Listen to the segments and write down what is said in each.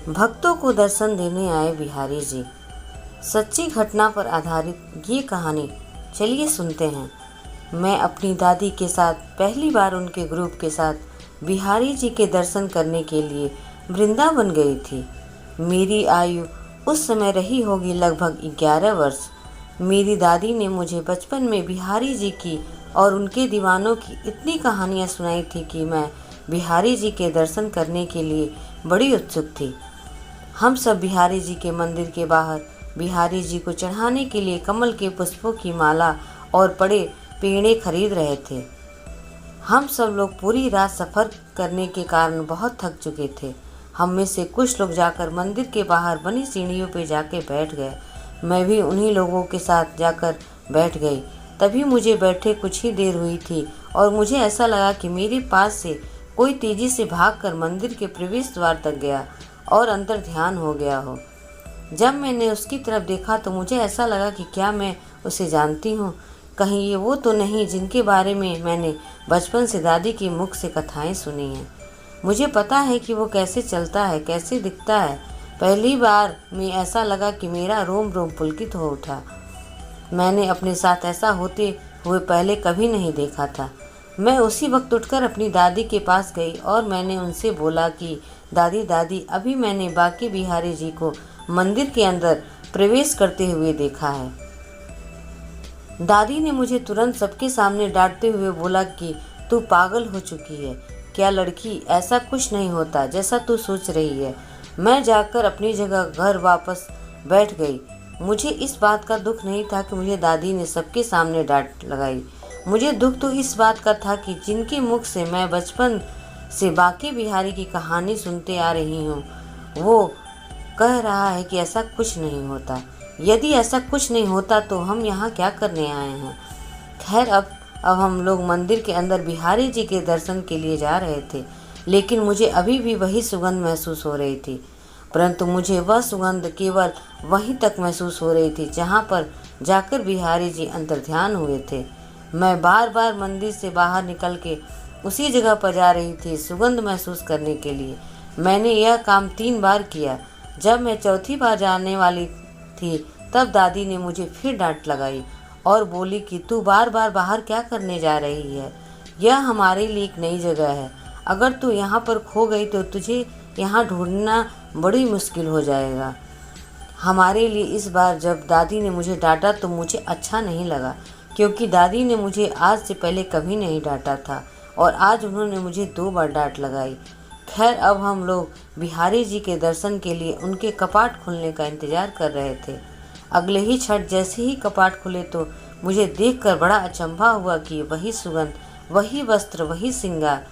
भक्तों को दर्शन देने आए बिहारी जी। सच्ची घटना पर आधारित ये कहानी चलिए सुनते हैं। मैं अपनी दादी के साथ पहली बार उनके ग्रुप के साथ बिहारी जी के दर्शन करने के लिए वृंदावन गई थी। मेरी आयु उस समय रही होगी लगभग 11 वर्ष। मेरी दादी ने मुझे बचपन में बिहारी जी की और उनके दीवानों की इतनी कहानियाँ सुनाई थी कि मैं बिहारी जी के दर्शन करने के लिए बड़ी उत्सुक थी। हम सब बिहारी जी के मंदिर के बाहर बिहारी जी को चढ़ाने के लिए कमल के पुष्पों की माला और बड़े पेड़े खरीद रहे थे। हम सब लोग पूरी रात सफ़र करने के कारण बहुत थक चुके थे। हम में से कुछ लोग जाकर मंदिर के बाहर बनी सीढ़ियों पर जाके बैठ गए। मैं भी उन्हीं लोगों के साथ जाकर बैठ गई। तभी मुझे बैठे कुछ ही देर हुई थी और मुझे ऐसा लगा कि मेरे पास से कोई तेजी से भागकर मंदिर के प्रवेश द्वार तक गया और अंतर ध्यान हो गया हो। जब मैंने उसकी तरफ देखा तो मुझे ऐसा लगा कि क्या मैं उसे जानती हूँ। कहीं ये वो तो नहीं जिनके बारे में मैंने बचपन से दादी के मुख से कथाएं सुनी हैं। मुझे पता है कि वो कैसे चलता है, कैसे दिखता है। पहली बार में ऐसा लगा कि मेरा रोम रोम पुलकित हो उठा। मैंने अपने साथ ऐसा होते हुए पहले कभी नहीं देखा था। मैं उसी वक्त उठकर अपनी दादी के पास गई और मैंने उनसे बोला कि दादी दादी, अभी मैंने बाकी बिहारी जी को मंदिर के अंदर प्रवेश करते हुए देखा है। दादी ने मुझे तुरंत सबके सामने डांटते हुए बोला कि तू पागल हो चुकी है क्या लड़की, ऐसा कुछ नहीं होता जैसा तू सोच रही है। मैं जाकर अपनी जगह घर वापस बैठ गई। मुझे इस बात का दुख नहीं था कि मुझे दादी ने सबके सामने डांट लगाई। मुझे दुख तो इस बात का था कि जिनके मुख से मैं बचपन से बाकी बिहारी की कहानी सुनते आ रही हूँ, वो कह रहा है कि ऐसा कुछ नहीं होता। यदि ऐसा कुछ नहीं होता तो हम यहाँ क्या करने आए हैं। खैर, अब हम लोग मंदिर के अंदर बिहारी जी के दर्शन के लिए जा रहे थे, लेकिन मुझे अभी भी वही सुगंध महसूस हो रही थी। परंतु मुझे वह सुगंध केवल वहीं तक महसूस हो रही थी जहाँ पर जाकर बिहारी जी अंतर्ध्यान हुए थे। मैं बार बार मंदिर से बाहर निकल के उसी जगह पर जा रही थी सुगंध महसूस करने के लिए। मैंने यह काम 3 बार किया। जब मैं चौथी बार जाने वाली थी तब दादी ने मुझे फिर डांट लगाई और बोली कि तू बार बार बाहर क्या करने जा रही है। यह हमारे लिए एक नई जगह है। अगर तू यहाँ पर खो गई तो तुझे यहाँ ढूंढना बड़ी मुश्किल हो जाएगा। हमारे लिए इस बार जब दादी ने मुझे डांटा तो मुझे अच्छा नहीं लगा, क्योंकि दादी ने मुझे आज से पहले कभी नहीं डांटा था और आज उन्होंने मुझे 2 बार डांट लगाई। खैर, अब हम लोग बिहारी जी के दर्शन के लिए उनके कपाट खुलने का इंतज़ार कर रहे थे। अगले ही क्षण जैसे ही कपाट खुले तो मुझे देखकर बड़ा अचंभा हुआ कि वही सुगंध, वही वस्त्र, वही श्रृंगार।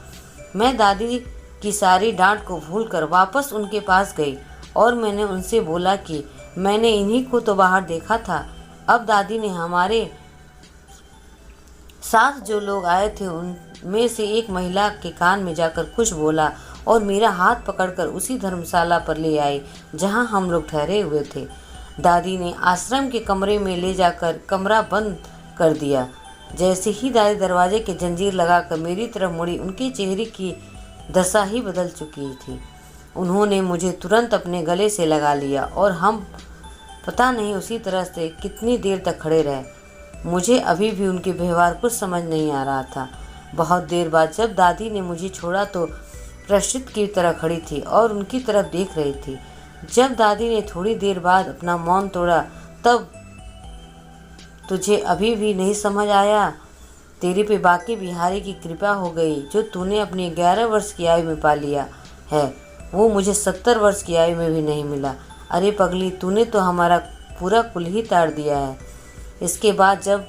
मैं दादी की सारी डांट को भूलकर वापस उनके पास गई और मैंने उनसे बोला कि मैंने इन्हीं को तो बाहर देखा था। अब दादी ने हमारे साथ जो लोग आए थे उनमें से एक महिला के कान में जाकर कुछ बोला और मेरा हाथ पकड़कर उसी धर्मशाला पर ले आई जहां हम लोग ठहरे हुए थे। दादी ने आश्रम के कमरे में ले जाकर कमरा बंद कर दिया। जैसे ही दादी दरवाजे के जंजीर लगाकर मेरी तरफ मुड़ी, उनके चेहरे की दशा ही बदल चुकी थी। उन्होंने मुझे तुरंत अपने गले से लगा लिया और हम पता नहीं उसी तरह से कितनी देर तक खड़े रहे। मुझे अभी भी उनके व्यवहार कुछ समझ नहीं आ रहा था। बहुत देर बाद जब दादी ने मुझे छोड़ा तो प्रश्चित की तरह खड़ी थी और उनकी तरफ देख रही थी। जब दादी ने थोड़ी देर बाद अपना मौन तोड़ा तब तुझे अभी भी नहीं समझ आया? तेरे पे बाकी बिहारी की कृपा हो गई। जो तूने अपनी 11 वर्ष की आयु में पा लिया है वो मुझे 70 वर्ष की आयु में भी नहीं मिला। अरे पगली, तूने तो हमारा पूरा कुल ही ताड़ दिया है। इसके बाद जब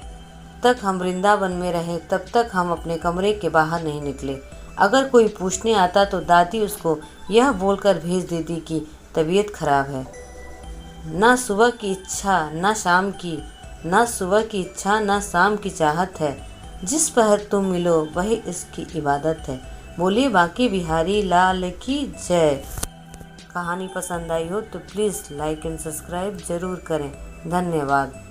तक हम वृंदावन में रहे तब तक हम अपने कमरे के बाहर नहीं निकले। अगर कोई पूछने आता तो दादी उसको यह बोलकर भेज देती कि तबीयत खराब है। ना सुबह की इच्छा ना शाम की, ना सुबह की इच्छा ना शाम की चाहत है। जिस पहर तुम मिलो वही इसकी इबादत है। बोलिए बाकी बिहारी लाल की जय। कहानी पसंद आई हो तो प्लीज़ लाइक एंड सब्सक्राइब ज़रूर करें। धन्यवाद।